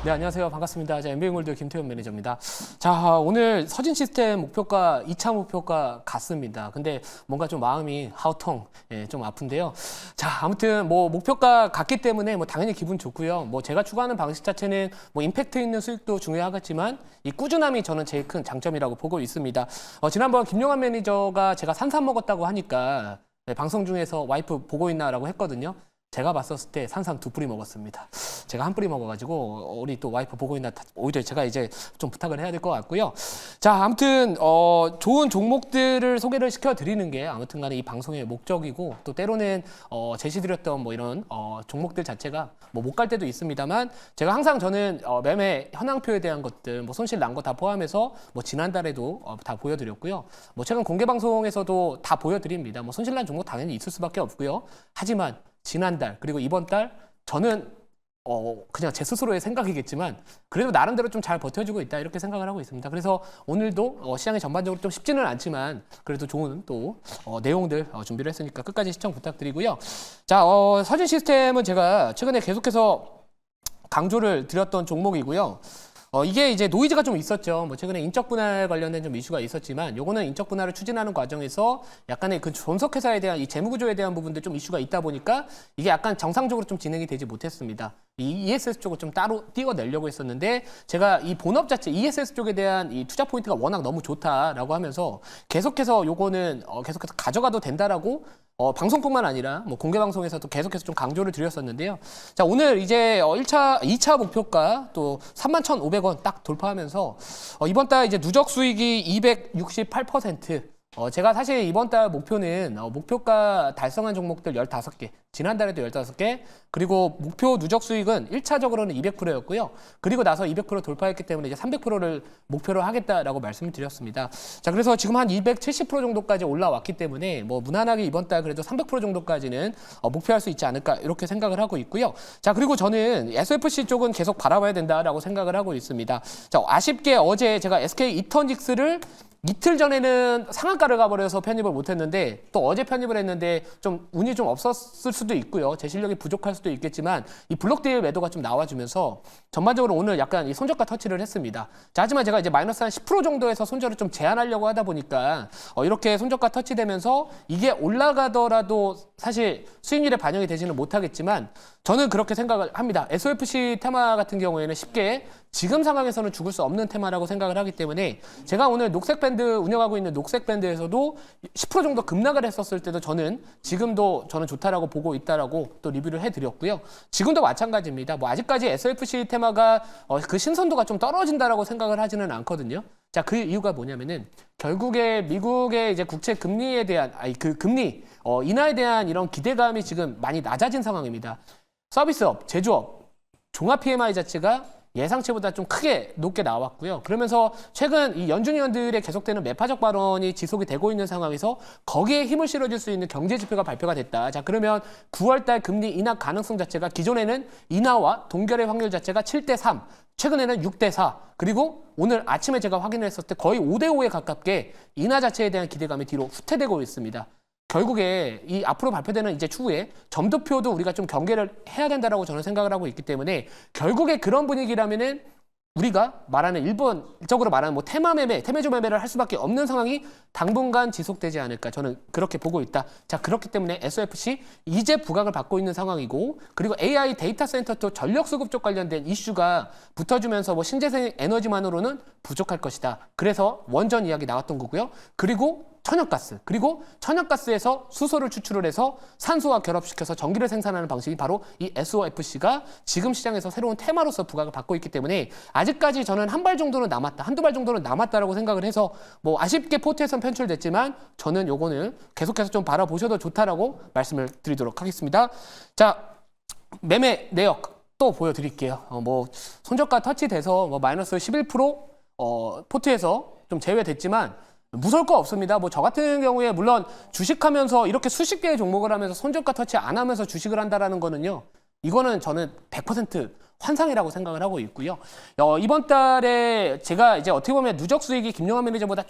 네, 안녕하세요. 반갑습니다. MB골드 김태현 매니저입니다. 자, 오늘 서진 시스템 목표가 2차 목표가 같습니다. 근데 뭔가 좀 마음이 하우통, 좀 아픈데요. 자, 아무튼 뭐 목표가 같기 때문에 뭐 당연히 기분 좋고요. 뭐 제가 추구하는 방식 자체는 뭐 임팩트 있는 수익도 중요하겠지만 이 꾸준함이 저는 제일 큰 장점이라고 보고 있습니다. 지난번 김용환 매니저가 제가 산삼 먹었다고 하니까 방송 중에서 와이프 보고 있나라고 했거든요. 제가 봤었을 때 산삼 2뿌리 먹었습니다. 제가 1뿌리 먹어가지고 우리 또 와이프 보고 있나 오히려 제가 이제 좀 부탁을 해야 될 것 같고요. 자, 아무튼 좋은 종목들을 소개를 시켜드리는 게 아무튼 간에 이 방송의 목적이고 또 때로는 제시드렸던 뭐 이런 종목들 자체가 뭐 못 갈 때도 있습니다만 제가 항상 저는 매매 현황표에 대한 것들 뭐 손실 난 거 다 포함해서 뭐 지난달에도 다 보여드렸고요. 뭐 최근 공개 방송에서도 다 보여드립니다. 뭐 손실 난 종목 당연히 있을 수밖에 없고요. 하지만 지난달 그리고 이번 달 저는 그냥 제 스스로의 생각이겠지만 그래도 나름대로 좀 잘 버텨주고 있다 이렇게 생각을 하고 있습니다. 그래서 오늘도 시장이 전반적으로 좀 쉽지는 않지만 그래도 좋은 또 내용들 준비를 했으니까 끝까지 시청 부탁드리고요. 자, 서진 시스템은 제가 최근에 계속해서 강조를 드렸던 종목이고요. 이게 이제 노이즈가 좀 있었죠. 뭐 최근에 인적 분할 관련된 좀 이슈가 있었지만 요거는 인적 분할을 추진하는 과정에서 약간의 그 존속회사에 대한 이 재무 구조에 대한 부분들 좀 이슈가 있다 보니까 이게 약간 정상적으로 좀 진행이 되지 못했습니다. 이 ESS 쪽을 좀 따로 띄워내려고 했었는데 제가 이 본업 자체 ESS 쪽에 대한 이 투자 포인트가 워낙 너무 좋다라고 하면서 계속해서 요거는 계속해서 가져가도 된다라고 방송뿐만 아니라 뭐 공개 방송에서도 계속해서 좀 강조를 드렸었는데요. 자, 오늘 이제 2차 목표가 또 31,500원 딱 돌파하면서 이번 달 이제 누적 수익이 268%. 제가 사실 이번 달 목표는 목표가 달성한 종목들 15개, 지난달에도 15개, 그리고 목표 누적 수익은 1차적으로는 200%였고요. 그리고 나서 200% 돌파했기 때문에 이제 300%를 목표로 하겠다라고 말씀을 드렸습니다. 자, 그래서 지금 한 270% 정도까지 올라왔기 때문에 뭐 무난하게 이번 달 그래도 300% 정도까지는 목표할 수 있지 않을까 이렇게 생각을 하고 있고요. 자, 그리고 저는 SFC 쪽은 계속 바라봐야 된다라고 생각을 하고 있습니다. 자, 아쉽게 어제 제가 SK 이터닉스를 이틀 전에는 상한가를 가버려서 편입을 못했는데 또 어제 편입을 했는데 좀 운이 좀 없었을 수도 있고요. 제 실력이 부족할 수도 있겠지만 이 블록딜 매도가 좀 나와주면서 전반적으로 오늘 약간 이 손절가 터치를 했습니다. 자, 하지만 제가 이제 마이너스 한 10% 정도에서 손절을 좀 제한하려고 하다 보니까 이렇게 손절가 터치되면서 이게 올라가더라도 사실 수익률에 반영이 되지는 못하겠지만 저는 그렇게 생각을 합니다. SOFC 테마 같은 경우에는 쉽게 지금 상황에서는 죽을 수 없는 테마라고 생각을 하기 때문에 제가 오늘 녹색 밴드 운영하고 있는 녹색 밴드에서도 10% 정도 급락을 했었을 때도 저는 지금도 저는 좋다라고 보고 있다라고 또 리뷰를 해드렸고요. 지금도 마찬가지입니다. 뭐 아직까지 SOFC 테마가 그 신선도가 좀 떨어진다라고 생각을 하지는 않거든요. 자, 그 이유가 뭐냐면은 결국에 미국의 이제 국채 금리에 대한 그 금리 인하에 대한 이런 기대감이 지금 많이 낮아진 상황입니다. 서비스업, 제조업, 종합 PMI 자체가 예상치보다 좀 크게 높게 나왔고요. 그러면서 최근 이 연준 의원들의 계속되는 매파적 발언이 지속이 되고 있는 상황에서 거기에 힘을 실어줄 수 있는 경제 지표가 발표가 됐다. 자, 그러면 9월달 금리 인하 가능성 자체가 기존에는 인하와 동결의 확률 자체가 7대3, 최근에는 6대4, 그리고 오늘 아침에 제가 확인했을 때 거의 5대5에 가깝게 인하 자체에 대한 기대감이 뒤로 후퇴되고 있습니다. 결국에 이 앞으로 발표되는 이제 추후에 점도표도 우리가 좀 경계를 해야 된다라고 저는 생각을 하고 있기 때문에 결국에 그런 분위기라면은 우리가 말하는 일본적으로 말하는 뭐 테마주 매매를 할 수밖에 없는 상황이 당분간 지속되지 않을까 저는 그렇게 보고 있다. 자, 그렇기 때문에 SOFC 이제 부각을 받고 있는 상황이고 그리고 AI 데이터 센터 쪽 전력 수급 쪽 관련된 이슈가 붙어주면서 뭐 신재생 에너지만으로는 부족할 것이다. 그래서 원전 이야기 나왔던 거고요. 그리고 천연가스에서 수소를 추출을 해서 산소와 결합시켜서 전기를 생산하는 방식이 바로 이 SOFC가 지금 시장에서 새로운 테마로서 부각을 받고 있기 때문에 아직까지 저는 한 발 정도는 남았다, 한두 발 정도는 남았다라고 생각을 해서 뭐 아쉽게 포트에선 편출됐지만 저는 요거는 계속해서 좀 바라보셔도 좋다라고 말씀을 드리도록 하겠습니다. 자, 매매 내역 또 보여드릴게요. 뭐 손저가 터치돼서 뭐 마이너스 11% 포트에서 좀 제외됐지만 무서울 거 없습니다. 뭐 저 같은 경우에 물론 주식하면서 이렇게 수십 개의 종목을 하면서 손절가 터치 안 하면서 주식을 한다라는 거는요. 이거는 저는 100% 환상이라고 생각을 하고 있고요. 이번 달에 제가 이제 어떻게 보면 누적 수익이 김용환 매니저보다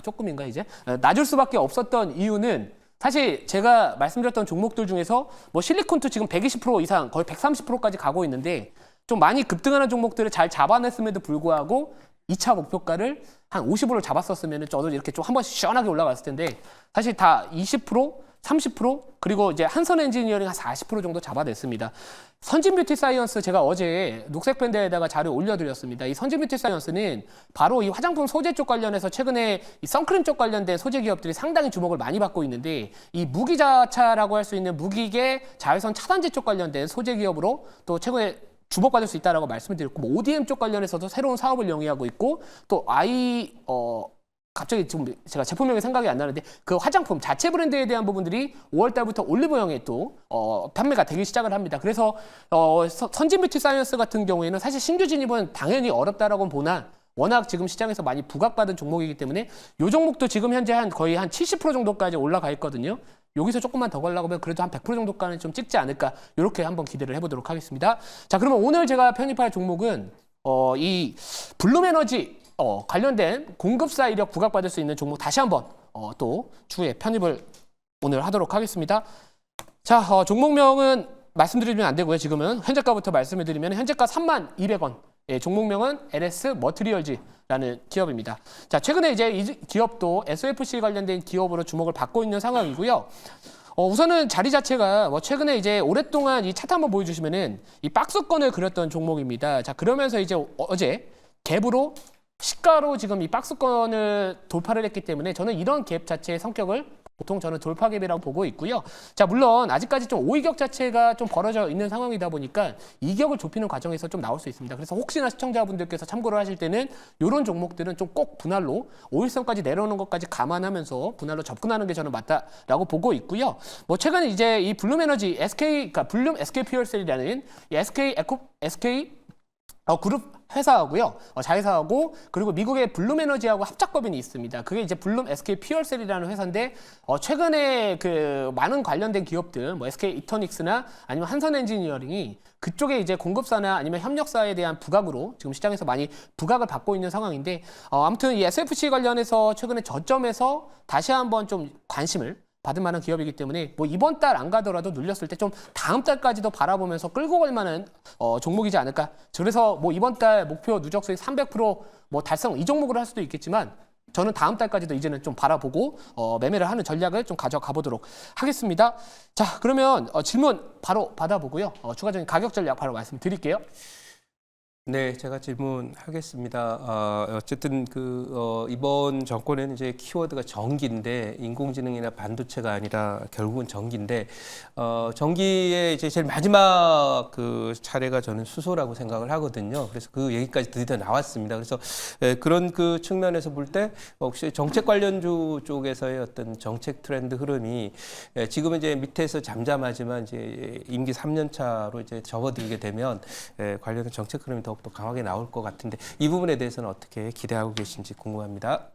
조금인가 이제 낮을 수밖에 없었던 이유는 사실 제가 말씀드렸던 종목들 중에서 뭐 실리콘도 지금 120% 이상 거의 130%까지 가고 있는데 좀 많이 급등하는 종목들을 잘 잡아냈음에도 불구하고 2차 목표가를 한 50으로 잡았었으면 저도 이렇게 좀 한 번씩 시원하게 올라갔을 텐데 사실 다 20%, 30% 그리고 이제 한선 엔지니어링 한 40% 정도 잡아냈습니다. 선진 뷰티 사이언스 제가 어제 녹색 밴드에다가 자료 올려드렸습니다. 이 선진 뷰티 사이언스는 바로 이 화장품 소재 쪽 관련해서 최근에 이 선크림 쪽 관련된 소재 기업들이 상당히 주목을 많이 받고 있는데 이 무기자차라고 할 수 있는 무기계 자외선 차단제 쪽 관련된 소재 기업으로 또 최근에 주목받을 수 있다라고 말씀을 드렸고 뭐 ODM 쪽 관련해서도 새로운 사업을 영위하고 있고 또 갑자기 지금 제가 제품명이 생각이 안 나는데 그 화장품 자체 브랜드에 대한 부분들이 5월 달부터 올리브영에 또 판매가 되기 시작을 합니다. 그래서 선진 뷰티 사이언스 같은 경우에는 사실 신규 진입은 당연히 어렵다라고 보나 워낙 지금 시장에서 많이 부각받은 종목이기 때문에 이 종목도 지금 현재 거의 한 70% 정도까지 올라가 있거든요. 여기서 조금만 더 가려고 하면 그래도 한 100% 정도까지는 좀 찍지 않을까 이렇게 한번 기대를 해보도록 하겠습니다. 자, 그러면 오늘 제가 편입할 종목은 이 블룸에너지 관련된 공급사 이력 부각받을 수 있는 종목 다시 한번 또 추후에 편입을 오늘 하도록 하겠습니다. 자, 종목명은 말씀드리면 안 되고요. 지금은 현재가부터 말씀을 드리면 현재가 32,200원. 예, 종목명은 LS 머티리얼즈라는 기업입니다. 자, 최근에 이제 이 기업도 SOFC 관련된 기업으로 주목을 받고 있는 상황이고요. 우선은 자리 자체가 최근에 이제 오랫동안 이 차트 한번 보여주시면은 이 박스권을 그렸던 종목입니다. 자, 그러면서 이제 어제 갭으로 시가로 지금 이 박스권을 돌파를 했기 때문에 저는 이런 갭 자체의 성격을 보통 저는 돌파 갭이라고 보고 있고요. 자, 물론 아직까지 좀 오이격 자체가 좀 벌어져 있는 상황이다 보니까 이격을 좁히는 과정에서 좀 나올 수 있습니다. 그래서 혹시나 시청자분들께서 참고를 하실 때는 이런 종목들은 좀 꼭 분할로 5일선까지 내려오는 것까지 감안하면서 분할로 접근하는 게 저는 맞다라고 보고 있고요. 뭐 최근에 이제 이 블룸에너지 그러니까 블룸 SK 퓨얼셀이라는 이 SK 그룹 회사하고요, 자회사하고 그리고 미국의 블룸에너지하고 합작법인이 있습니다. 그게 이제 블룸 SK 퓨얼셀이라는 회사인데 최근에 그 많은 관련된 기업들, 뭐 SK 이터닉스나 아니면 한선 엔지니어링이 그쪽에 이제 공급사나 아니면 협력사에 대한 부각으로 지금 시장에서 많이 부각을 받고 있는 상황인데 아무튼 이 SFC 관련해서 최근에 저점에서 다시 한번 좀 관심을 받을 만한 기업이기 때문에 뭐 이번 달 안 가더라도 눌렸을 때 좀 다음 달까지도 바라보면서 끌고 갈 만한 종목이지 않을까. 그래서 뭐 이번 달 목표 누적 수익 300%뭐 달성 이 종목으로 할 수도 있겠지만 저는 다음 달까지도 이제는 좀 바라보고 매매를 하는 전략을 좀 가져가 보도록 하겠습니다. 자, 그러면 질문 바로 받아보고요. 추가적인 가격 전략 바로 말씀드릴게요. 네, 제가 질문하겠습니다. 어쨌든 이번 정권에는 이제 키워드가 전기인데 인공지능이나 반도체가 아니라 결국은 전기인데 전기의 이제 제일 마지막 그 차례가 저는 수소라고 생각을 하거든요. 그래서 그 얘기까지 드디어 나왔습니다. 그래서 그런 그 측면에서 볼 때 혹시 정책 관련주 쪽에서의 어떤 정책 트렌드 흐름이 지금은 이제 밑에서 잠잠하지만 이제 임기 3년 차로 이제 접어들게 되면 관련된 정책 흐름이 더욱더 강하게 나올 것 같은데 이 부분에 대해서는 어떻게 기대하고 계신지 궁금합니다.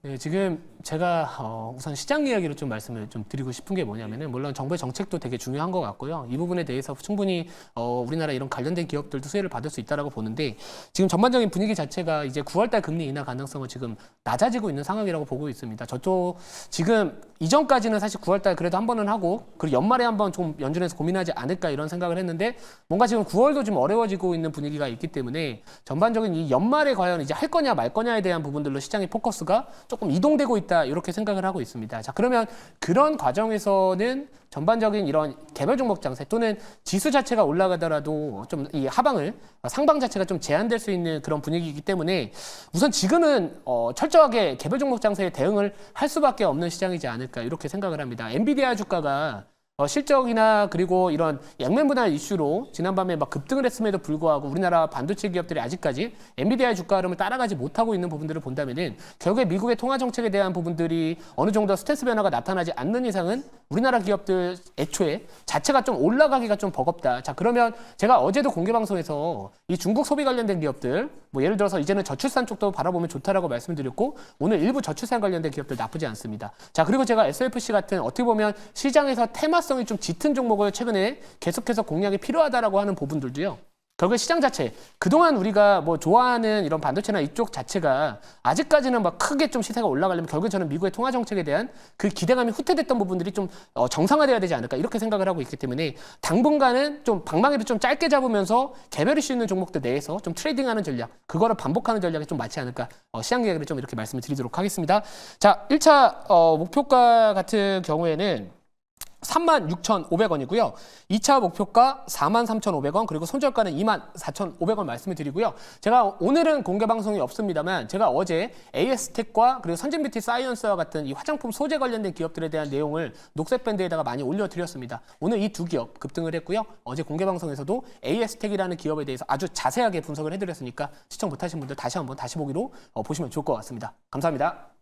네, 지금 제가 우선 시장 이야기를 좀 말씀을 좀 드리고 싶은 게 뭐냐면은 물론 정부의 정책도 되게 중요한 것 같고요. 이 부분에 대해서 충분히 우리나라 이런 관련된 기업들도 수혜를 받을 수 있다라고 보는데 지금 전반적인 분위기 자체가 이제 9월달 금리 인하 가능성은 지금 낮아지고 있는 상황이라고 보고 있습니다. 저쪽 지금 이전까지는 사실 9월달 그래도 한 번은 하고 그리고 연말에 한번 좀 연준에서 고민하지 않을까 이런 생각을 했는데 뭔가 지금 9월도 좀 어려워지고 있는 분위기가 있기 때문에 전반적인 이 연말에 과연 이제 할 거냐 말 거냐에 대한 부분들로 시장의 포커스가 조금 이동되고 있다 이렇게 생각을 하고 있습니다. 자, 그러면 그런 과정에서는 전반적인 이런 개별 종목 장세 또는 지수 자체가 올라가더라도 좀 이 하방을 상방 자체가 좀 제한될 수 있는 그런 분위기이기 때문에 우선 지금은 철저하게 개별 종목 장세에 대응을 할 수밖에 없는 시장이지 않을까 이렇게 생각을 합니다. 엔비디아 주가가 실적이나 그리고 이런 양면 분할 이슈로 지난밤에 막 급등을 했음에도 불구하고 우리나라 반도체 기업들이 아직까지 엔비디아의 주가 흐름을 따라가지 못하고 있는 부분들을 본다면은 결국에 미국의 통화 정책에 대한 부분들이 어느 정도 스탠스 변화가 나타나지 않는 이상은 우리나라 기업들 애초에 자체가 좀 올라가기가 좀 버겁다. 자, 그러면 제가 어제도 공개 방송에서 이 중국 소비 관련된 기업들 뭐 예를 들어서 이제는 저출산 쪽도 바라보면 좋다라고 말씀드렸고 오늘 일부 저출산 관련된 기업들 나쁘지 않습니다. 자, 그리고 제가 SOFC 같은 어떻게 보면 시장에서 테마성이 좀 짙은 종목을 최근에 계속해서 공략이 필요하다라고 하는 부분들도요. 결국 시장 자체 그동안 우리가 뭐 좋아하는 이런 반도체나 이쪽 자체가 아직까지는 막 크게 좀 시세가 올라가려면 결국 저는 미국의 통화 정책에 대한 그 기대감이 후퇴됐던 부분들이 좀 정상화돼야 되지 않을까 이렇게 생각을 하고 있기 때문에 당분간은 좀 방망이를 좀 짧게 잡으면서 개별 이슈 있는 종목들 내에서 좀 트레이딩하는 전략 그거를 반복하는 전략이 좀 맞지 않을까 시장 계획을 좀 이렇게 말씀을 드리도록 하겠습니다. 자, 1차 목표가 같은 경우에는 36,500원이고요. 2차 목표가 43,500원 그리고 손절가는 24,500원 말씀을 드리고요. 제가 오늘은 공개 방송이 없습니다만 제가 어제 AS텍과 그리고 선진뷰티 사이언스와 같은 이 화장품 소재 관련된 기업들에 대한 내용을 녹색 밴드에다가 많이 올려드렸습니다. 오늘 이 두 기업 급등을 했고요. 어제 공개 방송에서도 AS텍이라는 기업에 대해서 아주 자세하게 분석을 해드렸으니까 시청 못하신 분들 다시 한번 다시 보기로 보시면 좋을 것 같습니다. 감사합니다.